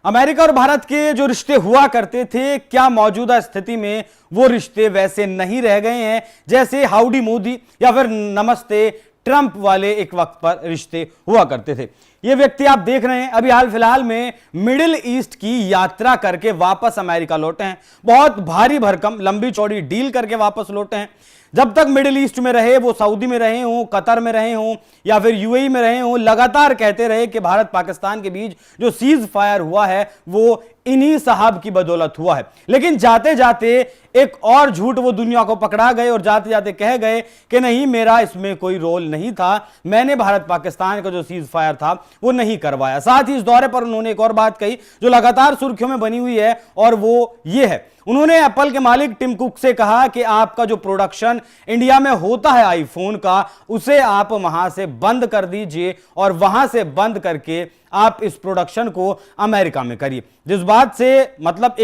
America और भारत के जो रिश्ते हुआ करते थे, क्या मौजूदा स्थिति में वो रिश्ते वैसे नहीं रह गए हैं जैसे हाउडी मोदी या फिर नमस्ते ट्रंप वाले एक वक्त पर रिश्ते हुआ करते थे। ये व्यक्ति आप देख रहे हैं अभी हाल फिलहाल में मिडिल ईस्ट की यात्रा करके वापस अमेरिका लौटे हैं। बहुत भारी भरकम लंबी चौड़ी डील करके वापस लौटे हैं। जब तक मिडिल ईस्ट में रहे, वो सऊदी में रहे हों, कतर में रहे हों या फिर यूएई में रहे हों, लगातार कहते रहे कि भारत पाकिस्तान के बीच जो सीज फायर हुआ है वो इन्हीं साहब की बदौलत हुआ है। लेकिन जाते जाते एक और झूठ वो दुनिया को पकड़ा गए और जाते जाते कह गए कि नहीं, मेरा इसमें कोई रोल नहीं था, मैंने भारत पाकिस्तान का जो सीज फायर था वो नहीं करवाया। साथ ही इस दौरे पर उन्होंने एक और बात कही जो लगातार सुर्खियों में बनी हुई है और वो ये है, उन्होंने एप्पल के मालिक टिम कुक से कहा कि आपका जो प्रोडक्शन इंडिया में होता है आईफोन का, उसे आप वहां से बंद कर दीजिए और वहां से बंद करके आप इस प्रोडक्शन को अमेरिका में करिए। जिस बात से मतलब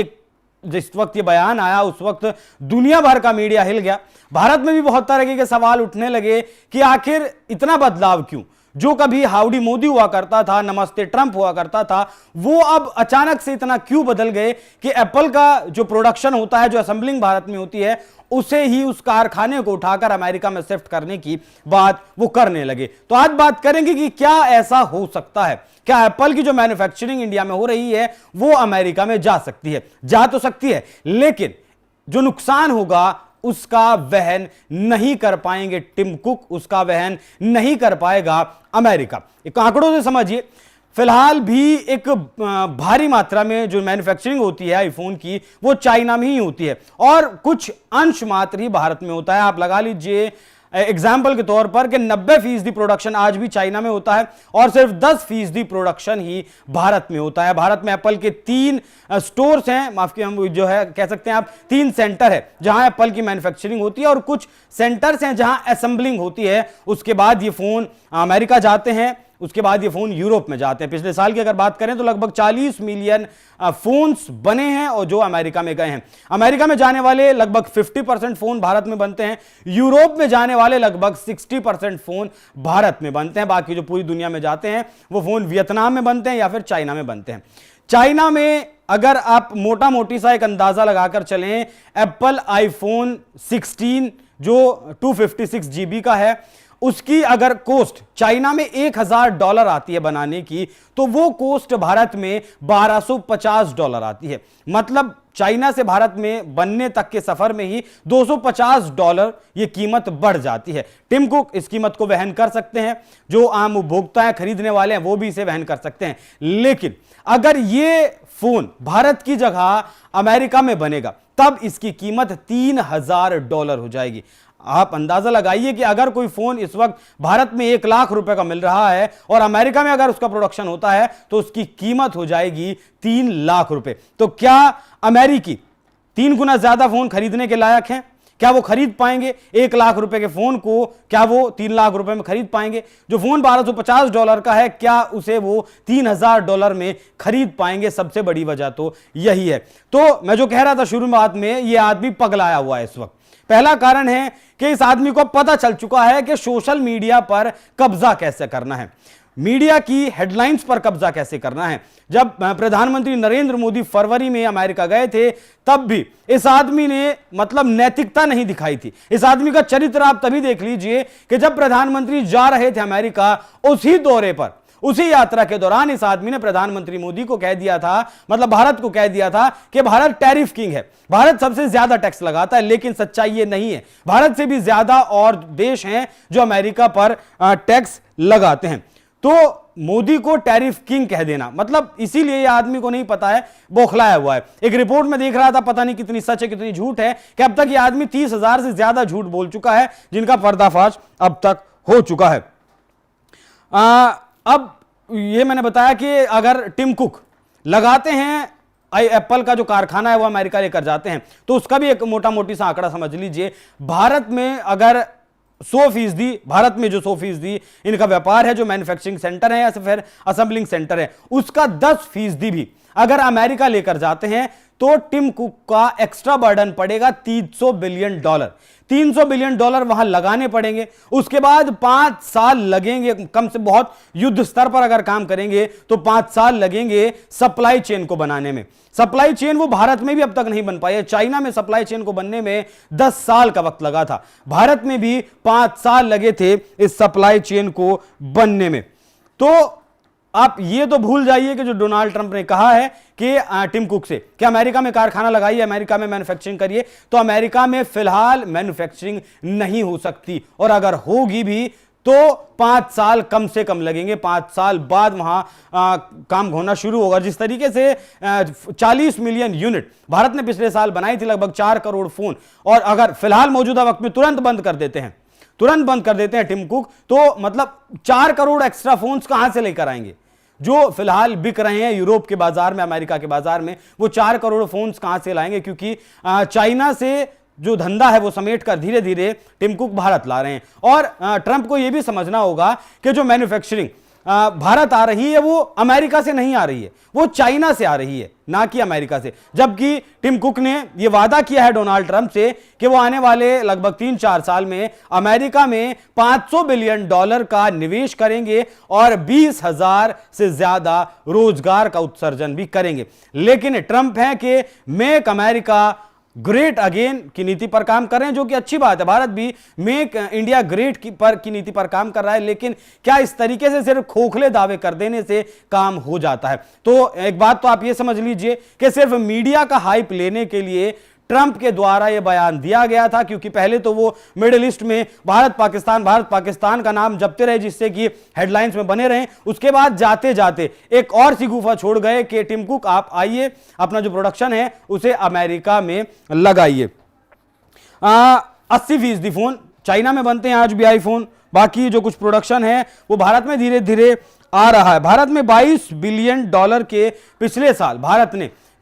जिस वक्त ये बयान आया उस वक्त दुनिया भर का मीडिया हिल गया। भारत में भी बहुत तरह के सवाल उठने लगे कि आखिर इतना बदलाव क्यों। जो कभी हाउडी मोदी हुआ करता था, नमस्ते ट्रंप हुआ करता था, वो अब अचानक से इतना क्यों बदल गए कि एप्पल का जो प्रोडक्शन होता है, जो असेंबलिंग भारत में होती है, उसे ही उस कारखाने को उठाकर अमेरिका में शिफ्ट करने की बात वो करने लगे। तो आज बात करेंगे कि क्या ऐसा हो सकता है, क्या एप्पल की जो मैन्युफैक्चरिंग इंडिया में हो रही है वो अमेरिका में जा सकती है। जा तो सकती है, लेकिन जो नुकसान होगा उसका वहन नहीं कर पाएंगे टिम कुक, उसका वहन नहीं कर पाएगा अमेरिका। एक आंकड़ों से समझिए, फिलहाल भी एक भारी मात्रा में जो मैन्युफैक्चरिंग होती है आईफोन की वो चाइना में ही होती है और कुछ अंश मात्र ही भारत में होता है। आप लगा लीजिए एग्जाम्पल के तौर पर कि 90% प्रोडक्शन आज भी चाइना में होता है और सिर्फ 10% प्रोडक्शन ही भारत में होता है। भारत में एप्पल के 3 स्टोर्स हैं, माफ कीजिए, हम जो है कह सकते हैं आप 3 सेंटर है जहां एप्पल की मैन्युफैक्चरिंग होती है और कुछ सेंटर्स हैं जहां असेंबलिंग होती है। उसके बाद ये फोन अमेरिका जाते हैं, उसके बाद ये फोन यूरोप में जाते हैं। पिछले साल की अगर बात करें तो लगभग 40 मिलियन फोन्स बने हैं और जो अमेरिका में गए हैं। अमेरिका में जाने वाले लगभग 50% फोन भारत में बनते हैं, यूरोप में जाने वाले लगभग 60% फोन भारत में बनते हैं। बाकी जो पूरी दुनिया में जाते हैं वो फोन वियतनाम में बनते हैं या फिर चाइना में बनते हैं। चाइना में अगर आप मोटा मोटी सा एक अंदाजा लगाकर चलें, एप्पल आईफोन 16 जो 256 GB का है, उसकी अगर कॉस्ट चाइना में $1000 आती है बनाने की, तो वो कॉस्ट भारत में $1250 आती है। मतलब चाइना से भारत में बनने तक के सफर में ही $250 ये कीमत बढ़ जाती है। टिम कुक इस कीमत को वहन कर सकते हैं, जो आम उपभोक्ता हैं, खरीदने वाले हैं, वो भी इसे वहन कर सकते हैं। लेकिन अगर ये फोन भारत की जगह अमेरिका में बनेगा तब इसकी कीमत $3000 हो जाएगी। आप अंदाजा लगाइए कि अगर कोई फोन इस वक्त भारत में 1 लाख रुपए का मिल रहा है और अमेरिका में अगर उसका प्रोडक्शन होता है तो उसकी कीमत हो जाएगी 3 लाख रुपए। तो क्या अमेरिकी 3 गुना ज्यादा फोन खरीदने के लायक हैं? क्या वो खरीद पाएंगे 1 लाख रुपए के फोन को? क्या वो 3 लाख रुपए में खरीद पाएंगे? जो फोन $1250 का है, क्या उसे वो $3000 में खरीद पाएंगे? सबसे बड़ी वजह तो यही है। तो मैं जो कह रहा था शुरू में बात में, ये आदमी पगलाया हुआ है इस वक्त। पहला कारण है कि इस आदमी को पता चल चुका है कि सोशल मीडिया पर कब्जा कैसे करना है, मीडिया की हेडलाइंस पर कब्जा कैसे करना है। जब प्रधानमंत्री नरेंद्र मोदी फरवरी में अमेरिका गए थे तब भी इस आदमी ने मतलब नैतिकता नहीं दिखाई थी। इस आदमी का चरित्र आप तभी देख लीजिए कि जब प्रधानमंत्री जा रहे थे अमेरिका, उसी दौरे पर, उसी यात्रा के दौरान इस आदमी ने प्रधानमंत्री मोदी को कह दिया था, मतलब भारत को कह दिया था कि भारत टैरिफ किंग है, भारत सबसे ज्यादा टैक्स लगाता है। लेकिन सच्चाई ये नहीं है, भारत से भी ज्यादा और देश हैं जो अमेरिका पर टैक्स लगाते हैं। तो मोदी को टैरिफ किंग कह देना, मतलब इसीलिए ये आदमी को नहीं पता है, बौखलाया हुआ है। एक रिपोर्ट में देख रहा था, पता नहीं कितनी सच है कितनी झूठ है, कि अब तक ये आदमी 30,000 से ज्यादा झूठ बोल चुका है जिनका पर्दाफाश अब तक हो चुका है। अब ये मैंने बताया कि अगर टिम कुक लगाते हैं एप्पल का जो कारखाना है वो अमेरिका लेकर जाते हैं, तो उसका भी एक मोटा मोटी सा आंकड़ा समझ लीजिए। भारत में अगर 100%, भारत में जो 100% इनका व्यापार है, जो मैन्युफैक्चरिंग सेंटर है या फिर असेंबलिंग सेंटर है, उसका 10% भी अगर अमेरिका लेकर जाते हैं तो टिम कुक का एक्स्ट्रा बर्डन पड़ेगा $300 बिलियन। $300 बिलियन वहां लगाने पड़ेंगे। उसके बाद 5 साल लगेंगे, कम से बहुत युद्ध स्तर पर अगर काम करेंगे तो 5 साल लगेंगे सप्लाई चेन को बनाने में। सप्लाई चेन वो भारत में भी अब तक नहीं बन पाई है। चाइना में सप्लाई चेन को बनने में 10 साल का वक्त लगा था, भारत में भी 5 साल लगे थे इस सप्लाई चेन को बनने में। तो आप ये तो भूल जाइए कि जो डोनाल्ड ट्रंप ने कहा है कि टिम कुक से कि अमेरिका में कारखाना लगाइए, अमेरिका में मैन्युफैक्चरिंग करिए, तो अमेरिका में फिलहाल मैन्युफैक्चरिंग नहीं हो सकती, और अगर होगी भी तो 5 साल कम से कम लगेंगे। 5 साल बाद वहां काम होना शुरू होगा। जिस तरीके से 40 मिलियन यूनिट भारत ने पिछले साल बनाई थी, लगभग 4 करोड़ फोन, और अगर फिलहाल मौजूदा वक्त में तुरंत बंद कर देते हैं टिम कुक, तो मतलब 4 करोड़ एक्स्ट्रा फोन्स कहां से लेकर आएंगे? जो फिलहाल बिक रहे हैं यूरोप के बाजार में, अमेरिका के बाजार में, वो 4 करोड़ फोन्स कहां से लाएंगे? क्योंकि चाइना से जो धंधा है वो समेट कर धीरे धीरे टिम कुक भारत ला रहे हैं। और ट्रंप को यह भी समझना होगा कि जो मैन्युफैक्चरिंग भारत आ रही है वो अमेरिका से नहीं आ रही है, वो चाइना से आ रही है, ना कि अमेरिका से। जबकि टिम कुक ने यह वादा किया है डोनाल्ड ट्रंप से कि वो आने वाले लगभग 3-4 साल में अमेरिका में $500 बिलियन का निवेश करेंगे और 20,000 से ज्यादा रोजगार का उत्सर्जन भी करेंगे। लेकिन ट्रंप है कि मेक अमेरिका ग्रेट अगेन की नीति पर काम कर रहे हैं, जो कि अच्छी बात है। भारत भी मेक इंडिया ग्रेट की नीति पर काम कर रहा है, लेकिन क्या इस तरीके से सिर्फ खोखले दावे कर देने से काम हो जाता है? तो एक बात तो आप ये समझ लीजिए कि सिर्फ मीडिया का हाइप लेने के लिए ट्रंप के द्वारा यह बयान दिया गया था, क्योंकि पहले तो वो मिडिल ईस्ट में भारत पाकिस्तान का नाम जपते रहे, जिससे कि हेडलाइंस में बने रहे। उसके बाद जाते जाते एक और सी गुफा छोड़ गए कि टिम कुक आप आइए, अपना जो प्रोडक्शन है उसे अमेरिका में लगाइए। 80% फोन चाइना में बनते हैं आज भी आईफोन, बाकी जो कुछ प्रोडक्शन है वो भारत में धीरे धीरे आ रहा है। भारत में $22 बिलियन के पिछले साल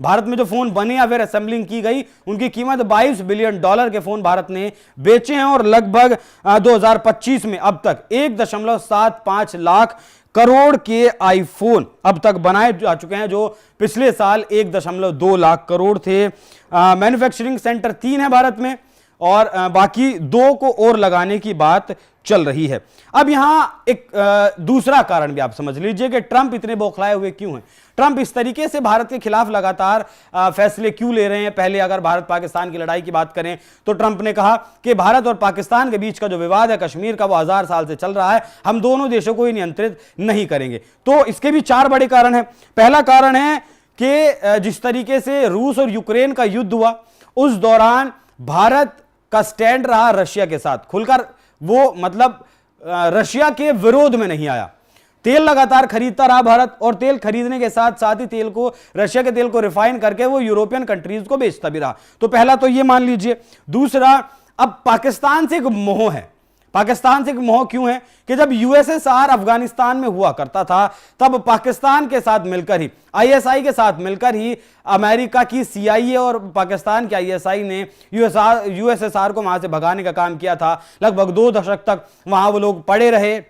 भारत में जो फोन बने या फिर असेंबलिंग की गई, उनकी कीमत $22 बिलियन के फोन भारत ने बेचे हैं, और लगभग 2025 में अब तक 1.75 लाख करोड़ के आईफोन अब तक बनाए जा चुके हैं, जो पिछले साल 1.2 लाख करोड़ थे। मैन्युफैक्चरिंग सेंटर 3 है भारत में, और बाकी 2 को और लगाने की बात चल रही है। अब यहां एक दूसरा कारण भी आप समझ लीजिए कि ट्रंप इतने बौखलाए हुए क्यों हैं। ट्रंप इस तरीके से भारत के खिलाफ लगातार फैसले क्यों ले रहे हैं? पहले अगर भारत पाकिस्तान की लड़ाई की बात करें तो ट्रंप ने कहा कि भारत और पाकिस्तान के बीच का जो विवाद है कश्मीर का, वो 1000 साल से चल रहा है, हम दोनों देशों को ही नियंत्रित नहीं करेंगे। तो इसके भी 4 बड़े कारण हैं। पहला कारण है कि जिस तरीके से रूस और यूक्रेन का युद्ध हुआ, उस दौरान भारत का स्टैंड रहा रशिया के साथ खुलकर, वो मतलब रशिया के विरोध में नहीं आया। तेल लगातार खरीदता रहा भारत, और तेल खरीदने के साथ साथ ही रशिया के तेल को रिफाइन करके वो यूरोपियन कंट्रीज को बेचता भी रहा। तो पहला तो ये मान लीजिए। दूसरा, अब पाकिस्तान से एक मोह है। पाकिस्तान से एक मोह क्यों है कि जब यूएसएसआर अफगानिस्तान में हुआ करता था, तब पाकिस्तान के साथ मिलकर ही, आईएसआई के साथ मिलकर ही अमेरिका की सीआईए और पाकिस्तान के आईएसआई ने यूएसएसआर को वहां से भगाने का काम किया था। लगभग 2 दशक तक वहां वो लोग पड़े रहे,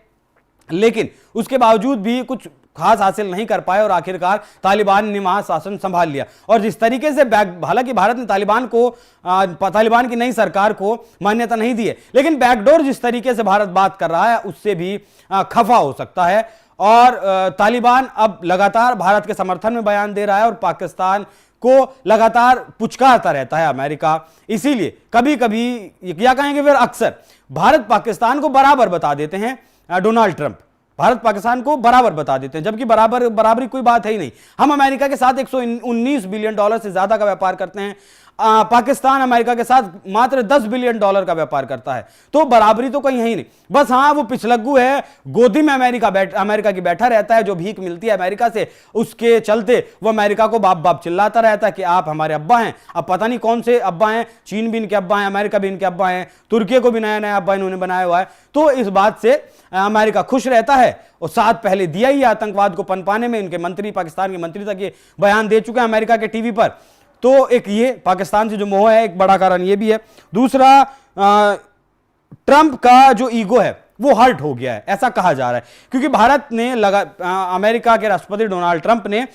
लेकिन उसके बावजूद भी कुछ खास हासिल नहीं कर पाए, और आखिरकार तालिबान ने वहां शासन संभाल लिया। और जिस तरीके से हालांकि भारत ने तालिबान की नई सरकार को मान्यता नहीं दी है, लेकिन बैकडोर जिस तरीके से भारत बात कर रहा है उससे भी खफा हो सकता है। और तालिबान अब लगातार भारत के समर्थन में बयान दे रहा है, और पाकिस्तान को लगातार पुचकारता रहता है अमेरिका। इसीलिए कभी कभी या कहेंगे फिर अक्सर भारत पाकिस्तान को बराबर बता देते हैं डोनाल्ड ट्रंप, भारत पाकिस्तान को बराबर बता देते हैं, जबकि बराबरी कोई बात है ही नहीं। हम अमेरिका के साथ $119 बिलियन से ज्यादा का व्यापार करते हैं, पाकिस्तान अमेरिका के साथ मात्र $10 बिलियन का व्यापार करता है। तो बराबरी तो कहीं है ही नहीं। बस हाँ, वो पिछलग्गू है, गोदी में अमेरिका की बैठा रहता है, जो भीख मिलती है अमेरिका से, उसके चलते वो अमेरिका को बाप बाप चिल्लाता रहता है कि आप हमारे अब्बा हैं। अब पता नहीं कौन से अब्बा हैं, चीन भी इनके अब्बा हैं, अमेरिका भी इनके अब्बा हैं, तुर्की को भी नया नया अब्बा इन्होंने बनाया हुआ है। तो इस बात से अमेरिका खुश रहता है, और साथ पहले दिया ही आतंकवाद को पनपाने में इनके मंत्री, पाकिस्तान के मंत्री तक ये बयान दे चुके हैं अमेरिका के टीवी पर। तो एक ये पाकिस्तान से जो मोह है, एक बड़ा कारण ये भी है। दूसरा, ट्रंप का जो ईगो है वो हर्ट हो गया है, ऐसा कहा जा रहा है, क्योंकि भारत ने अमेरिका के राष्ट्रपति डोनाल्ड ट्रंप ने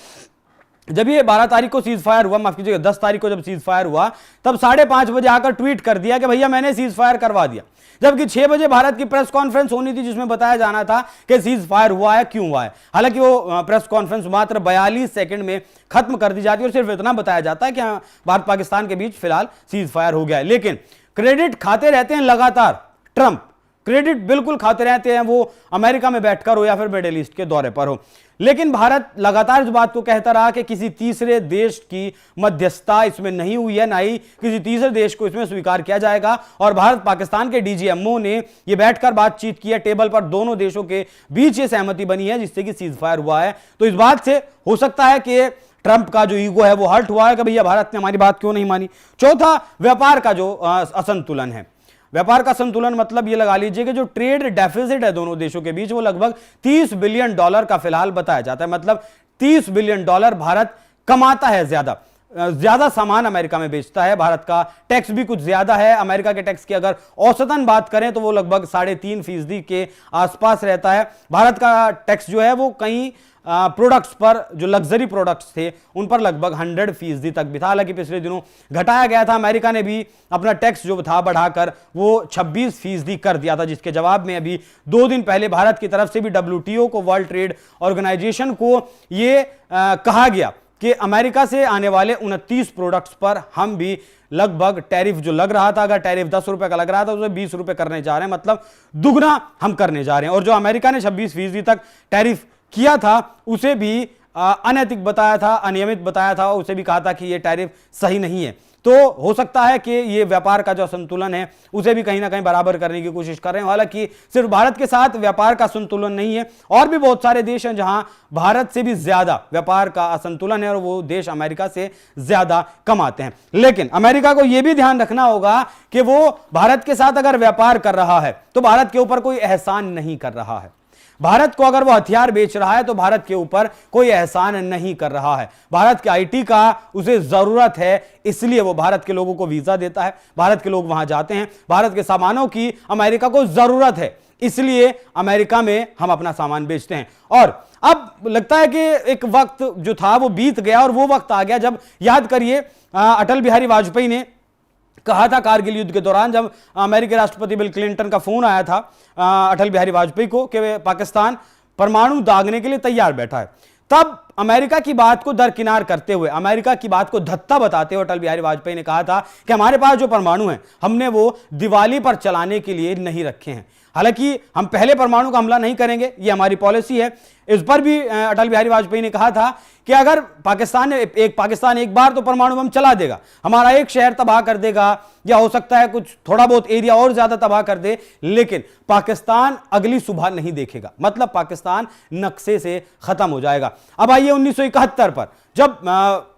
जब ये 12 तारीख को सीज फायर हुआ, माफ कीजिएगा 10 तारीख को जब सीज फायर हुआ, तब 5:30 बजे आकर ट्वीट कर दिया कि भैया मैंने सीज फायर करवा दिया। जबकि 6 बजे भारत की प्रेस कॉन्फ्रेंस होनी थी जिसमें बताया जाना था कि सीज फायर हुआ है, क्यों हुआ है। हालांकि वो प्रेस कॉन्फ्रेंस मात्र 42 सेकंड में खत्म कर दी जाती है और सिर्फ इतना बताया जाता है कि भारत पाकिस्तान के बीच फिलहाल सीज फायर हो गया है। लेकिन क्रेडिट खाते रहते हैं लगातार ट्रंप, क्रेडिट बिल्कुल खाते रहते हैं, वो अमेरिका में बैठकर हो या फिर मिडिल ईस्ट के दौरे पर हो। लेकिन भारत लगातार इस बात को कहता रहा कि किसी तीसरे देश की मध्यस्थता इसमें नहीं हुई है, ना ही किसी तीसरे देश को इसमें स्वीकार किया जाएगा। और भारत पाकिस्तान के डीजीएमओ ने यह बैठकर बातचीत की है, टेबल पर दोनों देशों के बीच ये सहमति बनी है जिससे कि सीज फायर हुआ है। तो इस बात से हो सकता है कि ट्रंप का जो ईगो है वो हर्ट हुआ है कि भैया भारत ने हमारी बात क्यों नहीं मानी। चौथा, व्यापार का जो असंतुलन है। व्यापार का संतुलन मतलब ये लगा लीजिए कि जो ट्रेड डेफिसिट है दोनों देशों के बीच वो लगभग $30 बिलियन का फिलहाल बताया जाता है। मतलब $30 बिलियन भारत कमाता है, ज्यादा सामान अमेरिका में बेचता है। भारत का टैक्स भी कुछ ज्यादा है। अमेरिका के टैक्स की अगर औसतन बात करें तो वो लगभग 3.5% के आसपास रहता है। भारत का टैक्स जो है वो कई प्रोडक्ट्स पर, जो लग्जरी प्रोडक्ट्स थे उन पर लगभग 100% तक भी था। हालांकि पिछले दिनों घटाया गया था। अमेरिका ने भी अपना टैक्स जो था बढ़ाकर वो 26% कर दिया था, जिसके जवाब में अभी 2 दिन पहले भारत की तरफ से भी WTO को, वर्ल्ड ट्रेड ऑर्गेनाइजेशन को ये कहा गया कि अमेरिका से आने वाले 29 प्रोडक्ट्स पर हम भी लगभग टैरिफ जो लग रहा था, अगर टैरिफ 10 रुपए का लग रहा था उसे 20 रुपए करने जा रहे हैं, मतलब दुगना हम करने जा रहे हैं। और जो अमेरिका ने 26% तक टैरिफ किया था उसे भी अनैतिक बताया था, अनियमित बताया था, उसे भी कहा था कि यह टैरिफ सही नहीं है। तो हो सकता है कि ये व्यापार का जो संतुलन है उसे भी कहीं ना कहीं बराबर करने की कोशिश कर रहे हैं। हालांकि सिर्फ भारत के साथ व्यापार का संतुलन नहीं है, और भी बहुत सारे देश हैं जहां भारत से भी ज्यादा व्यापार का असंतुलन है और वो देश अमेरिका से ज्यादा कमाते हैं। लेकिन अमेरिका को यह भी ध्यान रखना होगा कि वो भारत के साथ अगर व्यापार कर रहा है तो भारत के ऊपर कोई एहसान नहीं कर रहा है। भारत को अगर वो हथियार बेच रहा है तो भारत के ऊपर कोई एहसान नहीं कर रहा है। भारत के आईटी का उसे जरूरत है, इसलिए वो भारत के लोगों को वीजा देता है, भारत के लोग वहां जाते हैं। भारत के सामानों की अमेरिका को जरूरत है, इसलिए अमेरिका में हम अपना सामान बेचते हैं। और अब लगता है कि एक वक्त जो था वो बीत गया और वो वक्त आ गया जब, याद करिए, अटल बिहारी वाजपेयी ने कहा था कारगिल युद्ध के दौरान, जब अमेरिकी राष्ट्रपति बिल क्लिंटन का फोन आया था अटल बिहारी वाजपेयी को कि पाकिस्तान परमाणु दागने के लिए तैयार बैठा है, तब अमेरिका की बात को दरकिनार करते हुए, अमेरिका की बात को धत्ता बताते हुए अटल बिहारी वाजपेयी ने कहा था कि हमारे पास जो परमाणु हैं हमने वो दिवाली पर चलाने के लिए नहीं रखे हैं। हालांकि हम पहले परमाणु का हमला नहीं करेंगे, ये हमारी पॉलिसी है। इस पर भी अटल बिहारी वाजपेयी ने कहा था कि अगर पाकिस्तान एक बार तो परमाणु बम चला देगा, हमारा एक शहर तबाह कर देगा या हो सकता है कुछ थोड़ा बहुत एरिया और ज्यादा तबाह कर दे, लेकिन पाकिस्तान अगली सुबह नहीं देखेगा। मतलब पाकिस्तान नक्शे से खत्म हो जाएगा। अब आइए 1971 पर, जब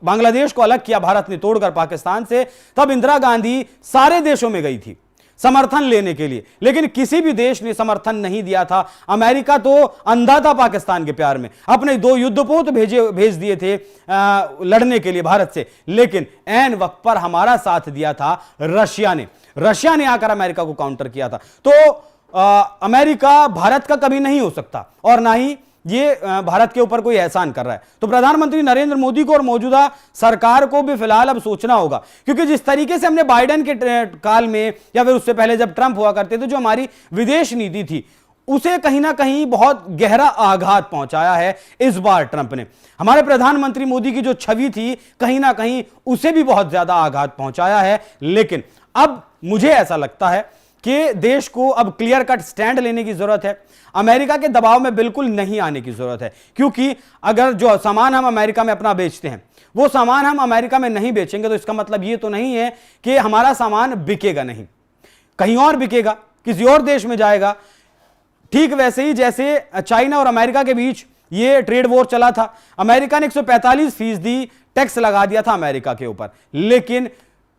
बांग्लादेश को अलग किया भारत ने तोड़कर पाकिस्तान से, तब इंदिरा गांधी सारे देशों में गई थी समर्थन लेने के लिए, लेकिन किसी भी देश ने समर्थन नहीं दिया था। अमेरिका तो अंधा था पाकिस्तान के प्यार में, अपने 2 युद्धपोत भेज दिए थे लड़ने के लिए भारत से, लेकिन ऐन वक्त पर हमारा साथ दिया था रशिया ने आकर अमेरिका को काउंटर किया था। तो अमेरिका भारत का कभी नहीं हो सकता और ना ही ये भारत के ऊपर कोई एहसान कर रहा है। तो प्रधानमंत्री नरेंद्र मोदी को और मौजूदा सरकार को भी फिलहाल अब सोचना होगा, क्योंकि जिस तरीके से हमने बाइडेन के काल में या फिर उससे पहले जब ट्रंप हुआ करते थे, जो हमारी विदेश नीति थी उसे कहीं ना कहीं बहुत गहरा आघात पहुंचाया है इस बार ट्रंप ने। हमारे प्रधानमंत्री मोदी की जो छवि थी कहीं ना कहीं उसे भी बहुत ज्यादा आघात पहुंचाया है। लेकिन अब मुझे ऐसा लगता है कि देश को अब क्लियर कट स्टैंड लेने की जरूरत है, अमेरिका के दबाव में बिल्कुल नहीं आने की जरूरत है। क्योंकि अगर जो सामान हम अमेरिका में अपना बेचते हैं वो सामान हम अमेरिका में नहीं बेचेंगे तो इसका मतलब ये तो नहीं है कि हमारा सामान बिकेगा नहीं, कहीं और बिकेगा, किसी और देश में जाएगा। ठीक वैसे ही जैसे चाइना और अमेरिका के बीच ये ट्रेड वॉर चला था, अमेरिका ने 145% टैक्स लगा दिया था अमेरिका के ऊपर, लेकिन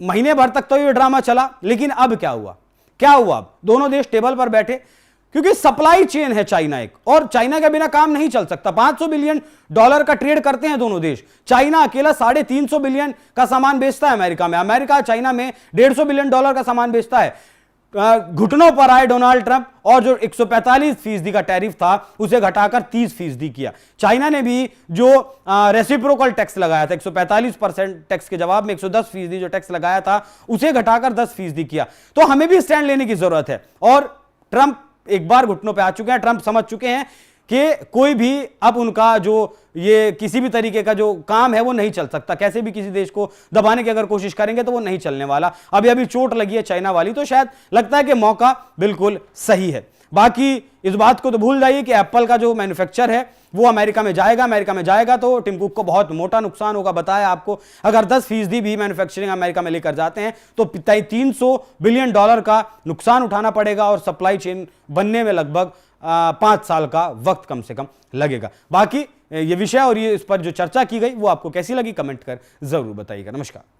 महीने भर तक तो ये ड्रामा चला। लेकिन अब क्या हुआ? अब दोनों देश टेबल पर बैठे, क्योंकि सप्लाई चेन है चाइना एक, और चाइना के बिना काम नहीं चल सकता। $500 बिलियन का ट्रेड करते हैं दोनों देश। चाइना अकेला 350 बिलियन का सामान बेचता है अमेरिका में, अमेरिका चाइना में $150 बिलियन का सामान बेचता है। घुटनों पर आए डोनाल्ड ट्रंप और जो 145% का टैरिफ था उसे घटाकर 30% किया। चाइना ने भी जो रेसिप्रोकल टैक्स लगाया था 145% टैक्स के जवाब में 110% जो टैक्स लगाया था उसे घटाकर 10% किया। तो हमें भी स्टैंड लेने की जरूरत है और ट्रंप एक बार घुटनों पे आ चुके हैं, ट्रंप समझ चुके हैं कि कोई भी अब उनका जो ये किसी भी तरीके का जो काम है वो नहीं चल सकता। कैसे भी किसी देश को दबाने की अगर कोशिश करेंगे तो वो नहीं चलने वाला। अभी चोट लगी है चाइना वाली, तो शायद लगता है कि मौका बिल्कुल सही है। बाकी इस बात को तो भूल जाइए कि एप्पल का जो मैन्युफैक्चर है वो अमेरिका में जाएगा तो टिम कुक को बहुत मोटा नुकसान होगा। बताया आपको, अगर 10% भी मैन्युफैक्चरिंग अमेरिका में लेकर जाते हैं तो 300 बिलियन डॉलर का नुकसान उठाना पड़ेगा और सप्लाई चेन बनने में लगभग 5 साल का वक्त कम से कम लगेगा। बाकी ये विषय और ये इस पर जो चर्चा की गई वो आपको कैसी लगी कमेंट कर जरूर बताइएगा। नमस्कार।